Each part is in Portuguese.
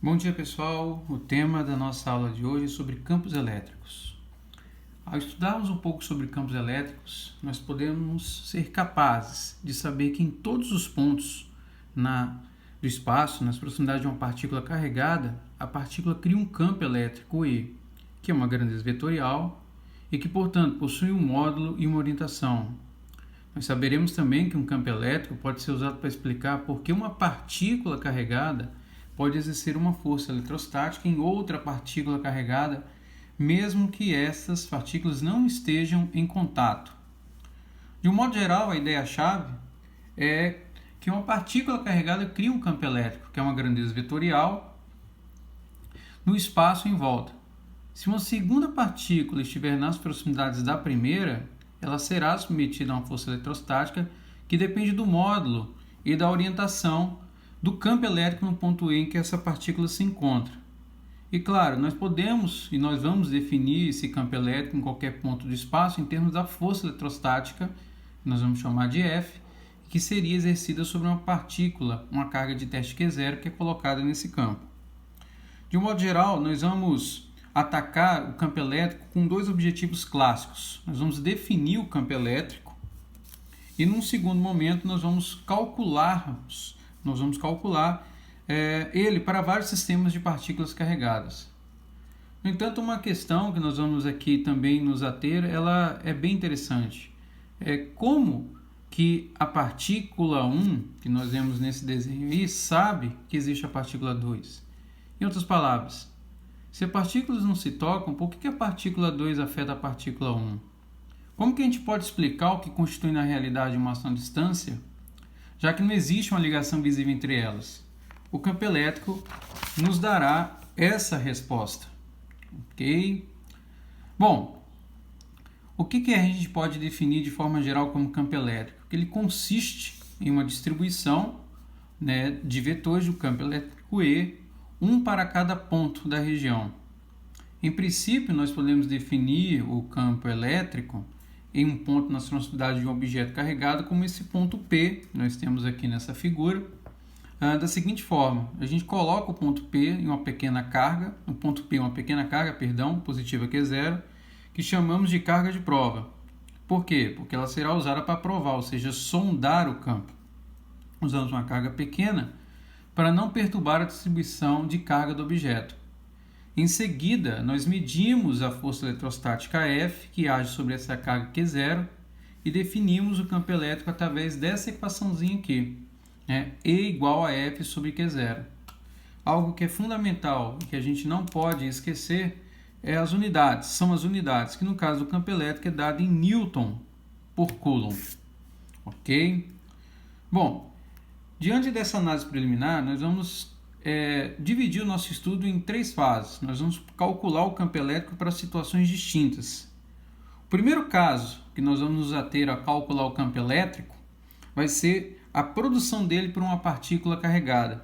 Bom dia, pessoal. O tema da nossa aula de hoje é sobre campos elétricos. Ao estudarmos um pouco sobre campos elétricos, nós podemos ser capazes de saber que em todos os pontos do espaço, nas proximidades de uma partícula carregada, a partícula cria um campo elétrico E, que é uma grandeza vetorial e que, portanto, possui um módulo e uma orientação. Nós saberemos também que um campo elétrico pode ser usado para explicar por que uma partícula carregada pode exercer uma força eletrostática em outra partícula carregada, mesmo que essas partículas não estejam em contato. De um modo geral, a ideia-chave é que uma partícula carregada cria um campo elétrico, que é uma grandeza vetorial, no espaço em volta. Se uma segunda partícula estiver nas proximidades da primeira, ela será submetida a uma força eletrostática que depende do módulo e da orientação do campo elétrico no ponto E em que essa partícula se encontra. E claro, nós vamos definir esse campo elétrico em qualquer ponto do espaço em termos da força eletrostática, que nós vamos chamar de F, que seria exercida sobre uma partícula, uma carga de teste Q0 que é colocada nesse campo. De um modo geral, nós vamos atacar o campo elétrico com dois objetivos clássicos. Nós vamos definir o campo elétrico e, num segundo momento, nós vamos calcular ele para vários sistemas de partículas carregadas. No entanto, uma questão que nós vamos aqui também nos ater, ela é bem interessante. É como que a partícula 1, que nós vemos nesse desenho aí, sabe que existe a partícula 2. Em outras palavras, se as partículas não se tocam, por que a partícula 2 afeta a partícula 1? Como que a gente pode explicar o que constitui na realidade uma ação à distância, já que não existe uma ligação visível entre elas? O campo elétrico nos dará essa resposta. Ok? Bom, o que a gente pode definir de forma geral como campo elétrico? Ele consiste em uma distribuição, de vetores do campo elétrico E, um para cada ponto da região. Em princípio, nós podemos definir o campo elétrico em um ponto na proximidade de um objeto carregado, como esse ponto P, que nós temos aqui nessa figura, da seguinte forma: a gente coloca o ponto P em uma pequena carga, o ponto P uma pequena carga, positiva Q0, que chamamos de carga de prova. Por quê? Porque ela será usada para provar, ou seja, sondar o campo. Usamos uma carga pequena para não perturbar a distribuição de carga do objeto. Em seguida, nós medimos a força eletrostática F, que age sobre essa carga Q0, e definimos o campo elétrico através dessa equaçãozinha aqui, E igual a F sobre Q0. Algo que é fundamental e que a gente não pode esquecer são as unidades, que no caso do campo elétrico é dado em Newton por Coulomb. Ok? Bom, diante dessa análise preliminar, nós vamos dividir o nosso estudo em três fases. Nós vamos calcular o campo elétrico para situações distintas. O primeiro caso que nós vamos nos ater a calcular o campo elétrico vai ser a produção dele por uma partícula carregada.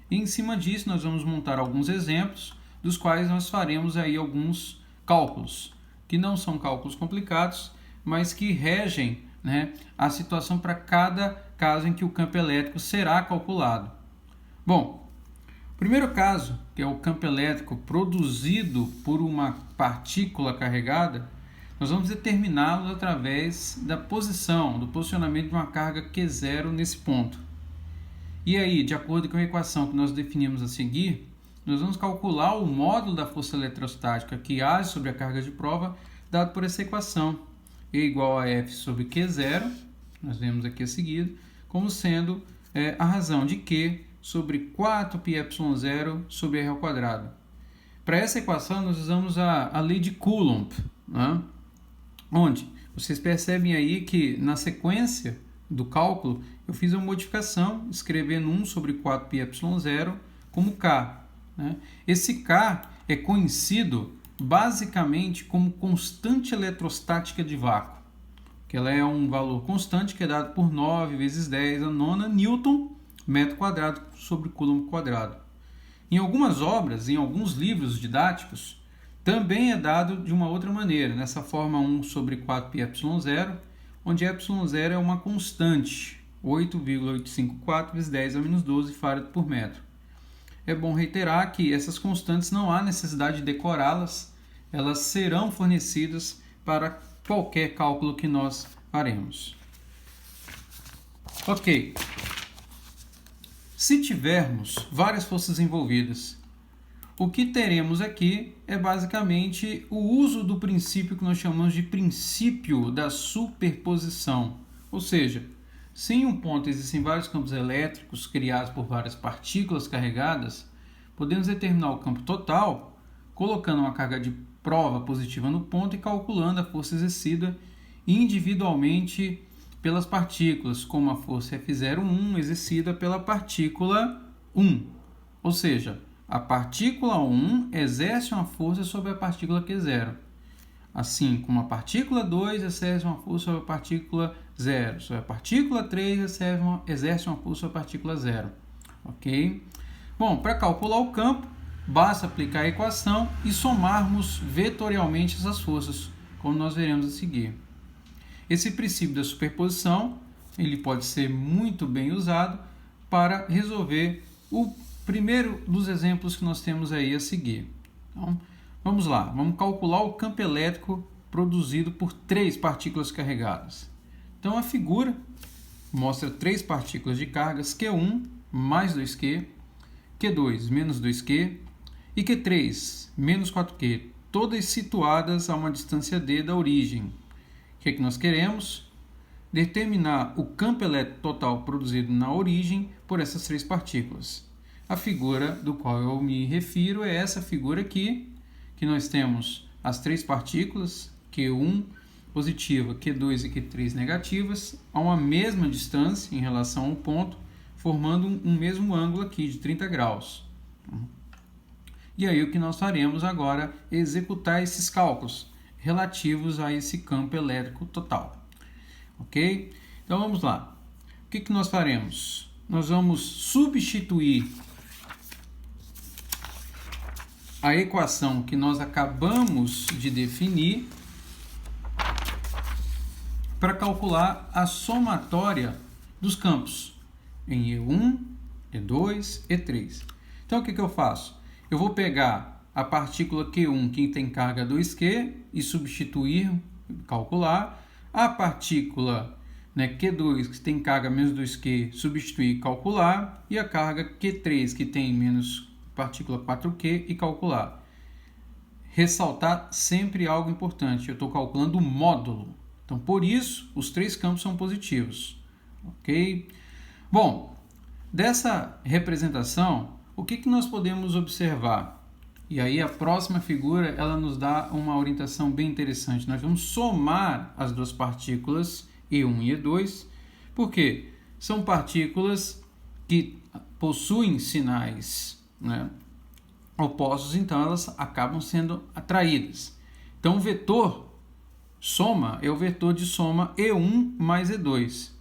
E em cima disso nós vamos montar alguns exemplos, dos quais nós faremos aí alguns cálculos, que não são cálculos complicados, mas que regem, a situação para cada caso em que o campo elétrico será calculado. Bom, o primeiro caso, que é o campo elétrico produzido por uma partícula carregada, nós vamos determiná-lo através do posicionamento de uma carga Q0 nesse ponto. E aí, de acordo com a equação que nós definimos a seguir, nós vamos calcular o módulo da força eletrostática que age sobre a carga de prova, dado por essa equação, E igual a F sobre Q0, nós vemos aqui a seguir, como sendo a razão de Q sobre 4πε0 sobre R ao quadrado. Para essa equação, nós usamos a lei de Coulomb, onde vocês percebem aí que na sequência do cálculo eu fiz uma modificação, escrevendo 1 sobre 4πε0 como K. Esse K é conhecido basicamente como constante eletrostática de vácuo, que ela é um valor constante que é dado por 9 vezes 10 a nona Newton metro quadrado sobre Coulomb quadrado. Em algumas obras, em alguns livros didáticos, também é dado de uma outra maneira, nessa forma 1 sobre 4πε0, onde ε0 é uma constante, 8,854 vezes 10 a menos 12 farad por metro. é bom reiterar que essas constantes não há necessidade de decorá-las, elas serão fornecidas para qualquer cálculo que nós faremos. Ok. Se tivermos várias forças envolvidas, o que teremos aqui é basicamente o uso do princípio que nós chamamos de princípio da superposição. Ou seja, se em um ponto existem vários campos elétricos criados por várias partículas carregadas, podemos determinar o campo total colocando uma carga de prova positiva no ponto e calculando a força exercida individualmente pelas partículas, como a força F01 exercida pela partícula 1. Ou seja, a partícula 1 exerce uma força sobre a partícula Q0. Assim como a partícula 2 exerce uma força sobre a partícula 0. Sobre a partícula 3 exerce uma força sobre a partícula 0. Ok? Bom, para calcular o campo, basta aplicar a equação e somarmos vetorialmente essas forças, como nós veremos a seguir. Esse princípio da superposição ele pode ser muito bem usado para resolver o primeiro dos exemplos que nós temos aí a seguir. Então, vamos lá, vamos calcular o campo elétrico produzido por 3 partículas carregadas. Então, a figura mostra 3 partículas de cargas Q1 mais 2Q, Q2 menos 2Q e Q3 menos 4Q, todas situadas a uma distância d da origem. O que é que nós queremos? Determinar o campo elétrico total produzido na origem por essas 3 partículas. A figura do qual eu me refiro é essa figura aqui, que nós temos as 3 partículas, Q1 positiva, Q2 e Q3 negativas, a uma mesma distância em relação ao ponto, formando um mesmo ângulo aqui de 30 graus. E aí o que nós faremos agora é executar esses cálculos relativos a esse campo elétrico total. Ok? Então vamos lá. O que nós faremos? Nós vamos substituir a equação que nós acabamos de definir para calcular a somatória dos campos em E1, E2, E3. Então o que eu faço? Eu vou pegar a partícula Q1 que tem carga 2Q e substituir, calcular. A partícula Q2 que tem carga menos 2Q, substituir, calcular. E a carga Q3 que tem menos partícula 4Q e calcular. Ressaltar sempre algo importante, eu estou calculando o módulo. Então, por isso, os 3 campos são positivos. Ok? Bom, dessa representação, o que nós podemos observar? E aí a próxima figura ela nos dá uma orientação bem interessante. Nós vamos somar as 2 partículas E1 e E2, porque são partículas que possuem sinais opostos, então elas acabam sendo atraídas. Então o vetor soma é o vetor de soma E1 mais E2.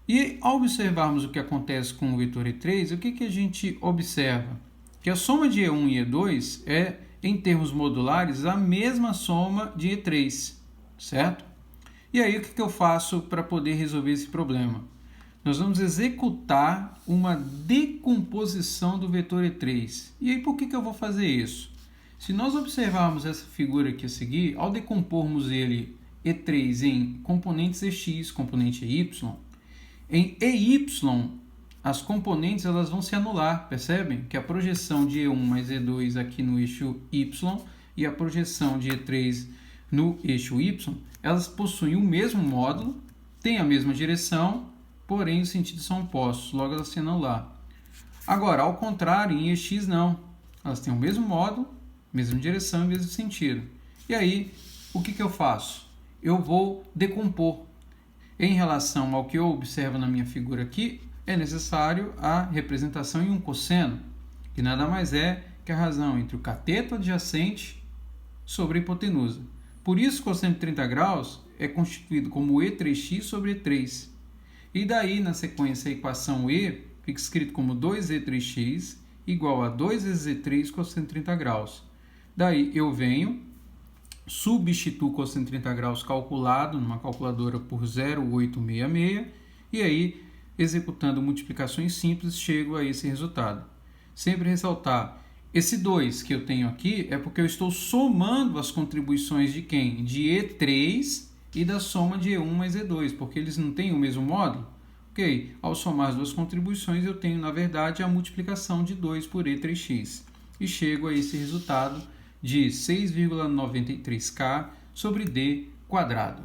E ao observarmos o que acontece com o vetor E3, o que a gente observa? Que a soma de E1 e E2 é, em termos modulares, a mesma soma de E3, certo? E aí o que eu faço para poder resolver esse problema? Nós vamos executar uma decomposição do vetor E3. E aí por que eu vou fazer isso? Se nós observarmos essa figura aqui a seguir, ao decompormos ele E3 em componentes EX, componente EY, em EY, as componentes elas vão se anular, percebem? Que a projeção de E1 mais E2 aqui no eixo Y e a projeção de E3 no eixo Y, elas possuem o mesmo módulo, têm a mesma direção, porém os sentidos são opostos, logo elas se anular. Agora, ao contrário, em EX não, elas têm o mesmo módulo, mesma direção e mesmo sentido. E aí, o que eu faço? Eu vou decompor. Em relação ao que eu observo na minha figura aqui, é necessário a representação em um cosseno, que nada mais é que a razão entre o cateto adjacente sobre a hipotenusa. Por isso, o cosseno de 30 graus é constituído como E3x sobre E3. E daí, na sequência, a equação E fica escrito como 2E3x igual a 2 vezes E3 cosseno de 30 graus. Daí eu venho, substituo o cosseno de 30 graus calculado numa calculadora por 0,866 e aí, executando multiplicações simples, chego a esse resultado. sempre ressaltar, esse 2 que eu tenho aqui é porque eu estou somando as contribuições de quem? De E3 e da soma de E1 mais E2, porque eles não têm o mesmo módulo. Ok, ao somar as duas contribuições eu tenho, na verdade, a multiplicação de 2 por E3x. E chego a esse resultado de 6,93K sobre D quadrado.